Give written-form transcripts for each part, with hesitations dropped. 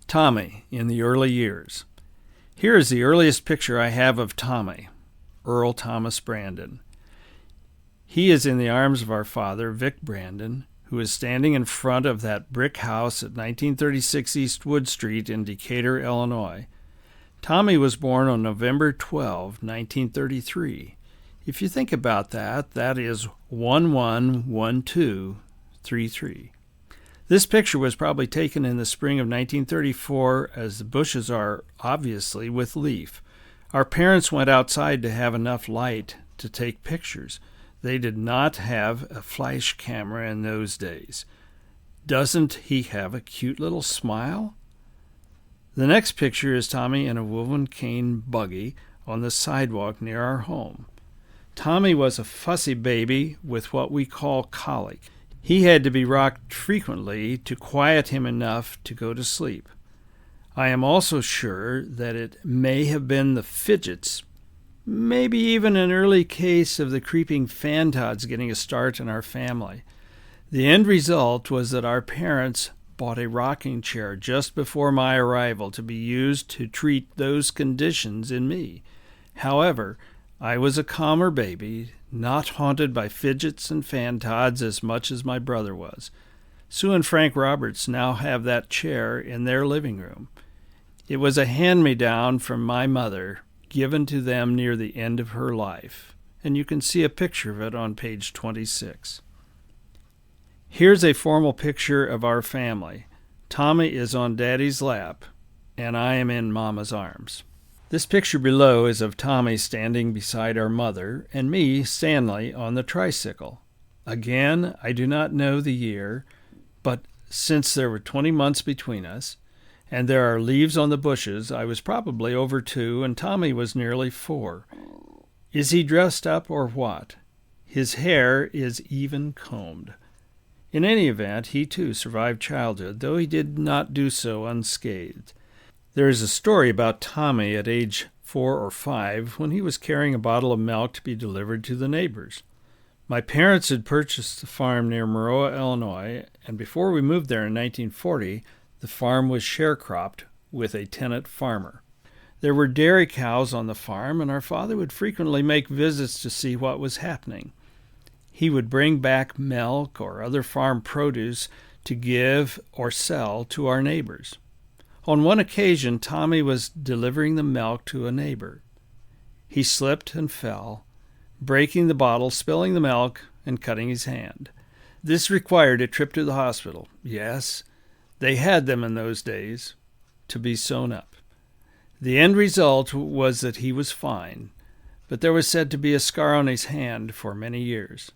Tommy in the early years. Here is the earliest picture I have of Tommy, Earl Thomas Brandon. He is in the arms of our father, Vic Brandon, who is standing in front of that brick house at 1936 East Wood Street in Decatur, Illinois. Tommy was born on November 12, 1933. If you think about that, that is 111233. This picture was probably taken in the spring of 1934, as the bushes are obviously with leaf. Our parents went outside to have enough light to take pictures. They did not have a flash camera in those days. Doesn't he have a cute little smile? The next picture is Tommy in a woven cane buggy on the sidewalk near our home. Tommy was a fussy baby with what we call colic. He had to be rocked frequently to quiet him enough to go to sleep. I am also sure that it may have been the fidgets, maybe even an early case of the creeping fantods getting a start in our family. The end result was that our parents bought a rocking chair just before my arrival to be used to treat those conditions in me. However, I was a calmer baby, not haunted by fidgets and fantods as much as my brother was. Sue and Frank Roberts now have that chair in their living room. It was a hand-me-down from my mother, given to them near the end of her life, and you can see a picture of it on page 26. Here's a formal picture of our family. Tommy is on Daddy's lap, and I am in Mama's arms. This picture below is of Tommy standing beside our mother and me, Stanley, on the tricycle. Again, I do not know the year, but since there were 20 months between us, and there are leaves on the bushes, I was probably over 2 and Tommy was nearly 4. Is he dressed up or what? His hair is even combed. In any event, he too survived childhood, though he did not do so unscathed. There is a story about Tommy at age 4 or 5 when he was carrying a bottle of milk to be delivered to the neighbors. My parents had purchased a farm near Maroa, Illinois, and before we moved there in 1940, the farm was sharecropped with a tenant farmer. There were dairy cows on the farm, and our father would frequently make visits to see what was happening. He would bring back milk or other farm produce to give or sell to our neighbors. On one occasion, Tommy was delivering the milk to a neighbor. He slipped and fell, breaking the bottle, spilling the milk, and cutting his hand. This required a trip to the hospital. Yes, they had them in those days, to be sewn up. The end result was that he was fine, but there was said to be a scar on his hand for many years.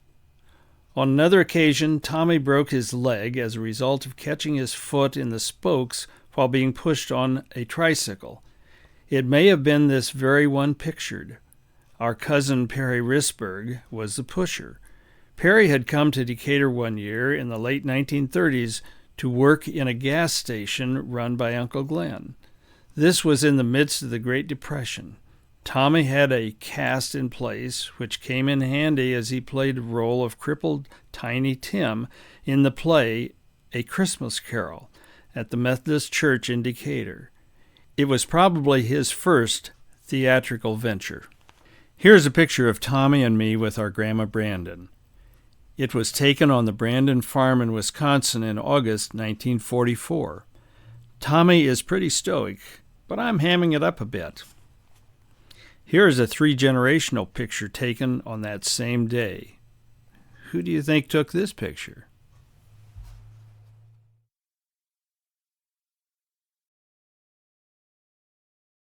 On another occasion, Tommy broke his leg as a result of catching his foot in the spokes while being pushed on a tricycle. It may have been this very one pictured. Our cousin Perry Risberg was the pusher. Perry had come to Decatur one year in the late 1930s to work in a gas station run by Uncle Glenn. This was in the midst of the Great Depression. Tommy had a cast in place, which came in handy as he played the role of crippled Tiny Tim in the play A Christmas Carol at the Methodist Church in Decatur. It was probably his first theatrical venture. Here's a picture of Tommy and me with our Grandma Brandon. It was taken on the Brandon farm in Wisconsin in August 1944. Tommy is pretty stoic, but I'm hamming it up a bit. Here is a 3-generational picture taken on that same day. Who do you think took this picture?